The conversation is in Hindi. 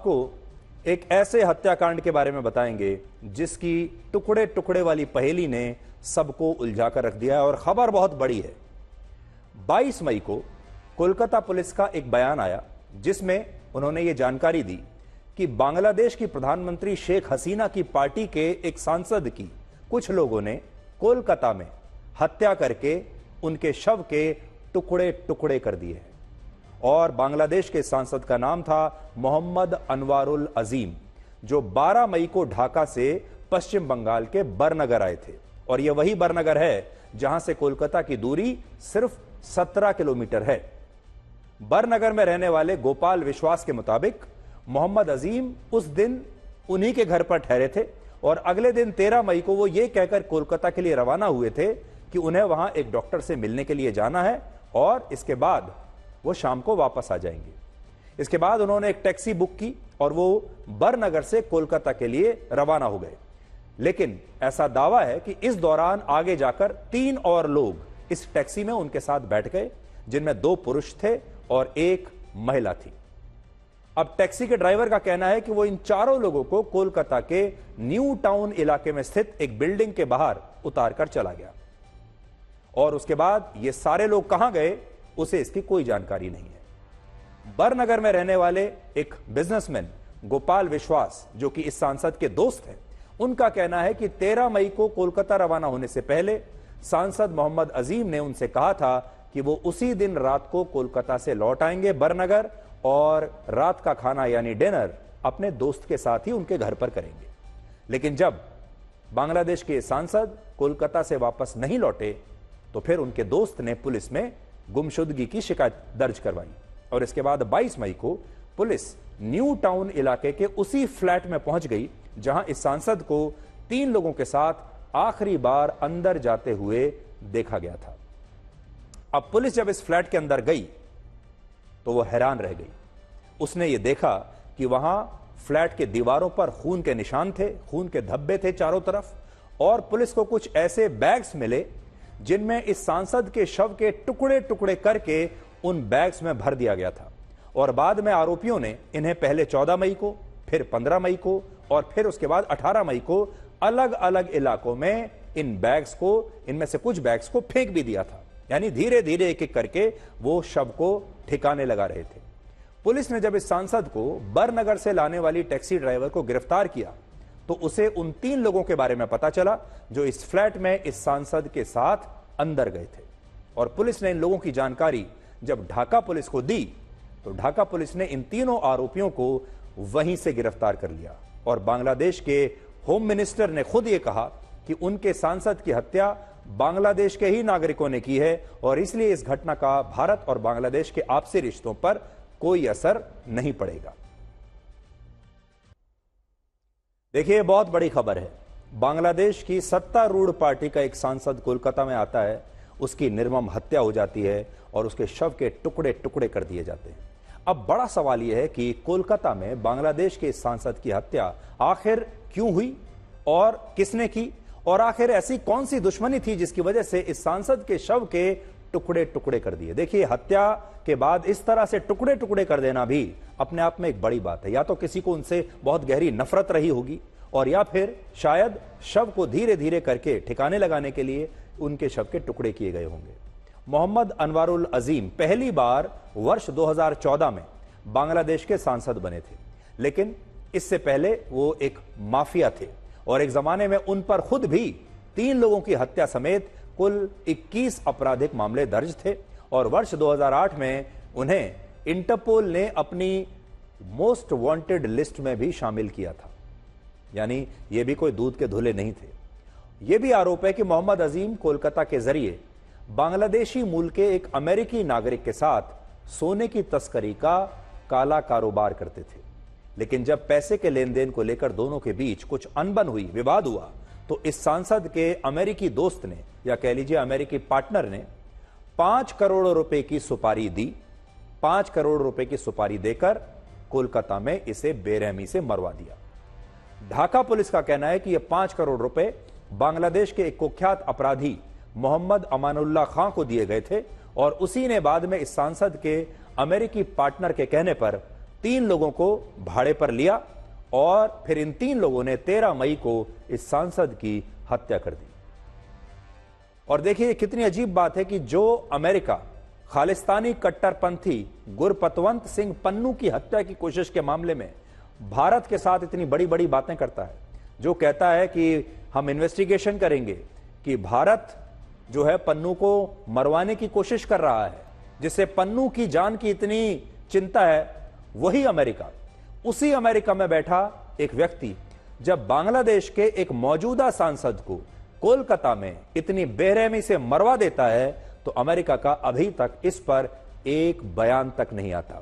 आपको एक ऐसे हत्याकांड के बारे में बताएंगे जिसकी टुकड़े टुकड़े वाली पहेली ने सबको उलझाकर रख दिया है और खबर बहुत बड़ी है। 22 मई को कोलकाता पुलिस का एक बयान आया जिसमें उन्होंने ये जानकारी दी कि बांग्लादेश की प्रधानमंत्री शेख हसीना की पार्टी के एक सांसद की कुछ लोगों ने कोलकाता में हत्या करके उनके शव के टुकड़े टुकड़े कर दिए हैं। और बांग्लादेश के सांसद का नाम था मोहम्मद अनवारुल अजीम, जो 12 मई को ढाका से पश्चिम बंगाल के बरनगर आए थे। और यह वही बरनगर है जहां से कोलकाता की दूरी सिर्फ 17 किलोमीटर है। बरनगर में रहने वाले गोपाल विश्वास के मुताबिक मोहम्मद अजीम उस दिन उन्हीं के घर पर ठहरे थे और अगले दिन 13 मई को वो ये कहकर कोलकाता के लिए रवाना हुए थे कि उन्हें वहां एक डॉक्टर से मिलने के लिए जाना है और इसके बाद वो शाम को वापस आ जाएंगे। इसके बाद उन्होंने एक टैक्सी बुक की और वो बरनगर से कोलकाता के लिए रवाना हो गए। लेकिन ऐसा दावा है कि इस दौरान आगे जाकर 3 और लोग इस टैक्सी में उनके साथ बैठ गए, जिनमें 2 पुरुष थे और 1 महिला थी। अब टैक्सी के ड्राइवर का कहना है कि वो इन चारों लोगों को कोलकाता के न्यू टाउन इलाके में स्थित एक बिल्डिंग के बाहर उतार कर चला गया और उसके बाद ये सारे लोग कहां गए उसे इसकी कोई जानकारी नहीं है। बरनगर में रहने वाले एक बिजनेसमैन गोपाल विश्वास, जो कि इस सांसद के दोस्त हैं, उनका कहना है कि 13 मई को कोलकाता रवाना होने से पहले सांसद मोहम्मद अजीम ने उनसे कहा था कि वो उसी दिन रात को कोलकाता से लौट आएंगे बरनगर और रात का खाना यानी डिनर अपने दोस्त के साथ ही उनके घर पर करेंगे। लेकिन जब बांग्लादेश के सांसद कोलकाता से वापस नहीं लौटे तो फिर उनके दोस्त ने पुलिस में गुमशुदगी की शिकायत दर्ज करवाई और इसके बाद 22 मई को पुलिस न्यू टाउन इलाके के उसी फ्लैट में पहुंच गई जहां इस सांसद को 3 लोगों के साथ आखिरी बार अंदर जाते हुए देखा गया था। अब पुलिस जब इस फ्लैट के अंदर गई तो वो हैरान रह गई। उसने ये देखा कि वहां फ्लैट के दीवारों पर खून के निशान थे, खून के धब्बे थे चारों तरफ, और पुलिस को कुछ ऐसे बैग्स मिले जिनमें इस सांसद के शव के टुकड़े टुकड़े करके उन बैग्स में भर दिया गया था। और बाद में आरोपियों ने इन्हें पहले 14 मई को, फिर 15 मई को और फिर उसके बाद 18 मई को अलग अलग इलाकों में इन बैग्स को, इनमें से कुछ बैग्स को फेंक भी दिया था। यानी धीरे धीरे एक एक करके वो शव को ठिकाने लगा रहे थे। पुलिस ने जब इस सांसद को बरनगर से लाने वाली टैक्सी ड्राइवर को गिरफ्तार किया तो उसे उन 3 लोगों के बारे में पता चला जो इस फ्लैट में इस सांसद के साथ अंदर गए थे। और पुलिस ने इन लोगों की जानकारी जब ढाका पुलिस को दी तो ढाका पुलिस ने इन तीनों आरोपियों को वहीं से गिरफ्तार कर लिया। और बांग्लादेश के होम मिनिस्टर ने खुद यह कहा कि उनके सांसद की हत्या बांग्लादेश के ही नागरिकों ने की है और इसलिए इस घटना का भारत और बांग्लादेश के आपसी रिश्तों पर कोई असर नहीं पड़ेगा। देखिए, बहुत बड़ी खबर है। बांग्लादेश की सत्तारूढ़ पार्टी का एक सांसद कोलकाता में आता है, उसकी निर्मम हत्या हो जाती है और उसके शव के टुकड़े टुकड़े कर दिए जाते हैं। अब बड़ा सवाल यह है कि कोलकाता में बांग्लादेश के इस सांसद की हत्या आखिर क्यों हुई और किसने की, और आखिर ऐसी कौन सी दुश्मनी थी जिसकी वजह से इस सांसद के शव के टुकड़े टुकड़े कर दिए। देखिए, हत्या के बाद इस तरह से टुकड़े टुकड़े कर देना भी अपने आप में एक बड़ी बात है। या तो किसी को उनसे बहुत गहरी नफरत रही होगी और या फिर शायद शव को धीरे धीरे करके ठिकाने लगाने के लिए उनके शव के टुकड़े किए गए होंगे। मोहम्मद अनवारुल अजीम पहली बार वर्ष 2014 में बांग्लादेश के सांसद बने थे, लेकिन इससे पहले वो एक माफिया थे और एक जमाने में उन पर खुद भी 3 लोगों की हत्या समेत कुल 21 आपराधिक मामले दर्ज थे। और वर्ष 2008 में उन्हें इंटरपोल ने अपनी मोस्ट वांटेड लिस्ट में भी शामिल किया था। यानी ये भी कोई दूध के धुले नहीं थे। यह भी आरोप है कि मोहम्मद अजीम कोलकाता के जरिए बांग्लादेशी मूल के एक अमेरिकी नागरिक के साथ सोने की तस्करी का काला कारोबार करते थे। लेकिन जब पैसे के लेन देन को लेकर दोनों के बीच कुछ अनबन हुई, विवाद हुआ, तो इस सांसद के अमेरिकी दोस्त ने, या कह लीजिए अमेरिकी पार्टनर ने, 5 करोड़ रुपए की सुपारी दी। 5 करोड़ रुपए की सुपारी देकर कोलकाता में इसे बेरहमी से मरवा दिया। ढाका पुलिस का कहना है कि यह 5 करोड़ रुपए बांग्लादेश के एक कुख्यात अपराधी मोहम्मद अमानुल्लाह खां को दिए गए थे और उसी ने बाद में इस सांसद के अमेरिकी पार्टनर के कहने पर 3 लोगों को भाड़े पर लिया और फिर इन 3 लोगों ने 13 मई को इस सांसद की हत्या कर दी। और देखिए कितनी अजीब बात है कि जो अमेरिका खालिस्तानी कट्टरपंथी गुरपतवंत सिंह पन्नू की हत्या की कोशिश के मामले में भारत के साथ इतनी बड़ी बड़ी बातें करता है, जो कहता है कि हम इन्वेस्टिगेशन करेंगे, कि भारत जो है पन्नू को मरवाने की कोशिश कर रहा है, जिससे पन्नू की जान की इतनी चिंता है, वही अमेरिका, उसी अमेरिका में बैठा एक व्यक्ति जब बांग्लादेश के एक मौजूदा सांसद को कोलकाता में इतनी बेरहमी से मरवा देता है, तो अमेरिका का अभी तक इस पर एक बयान तक नहीं आता।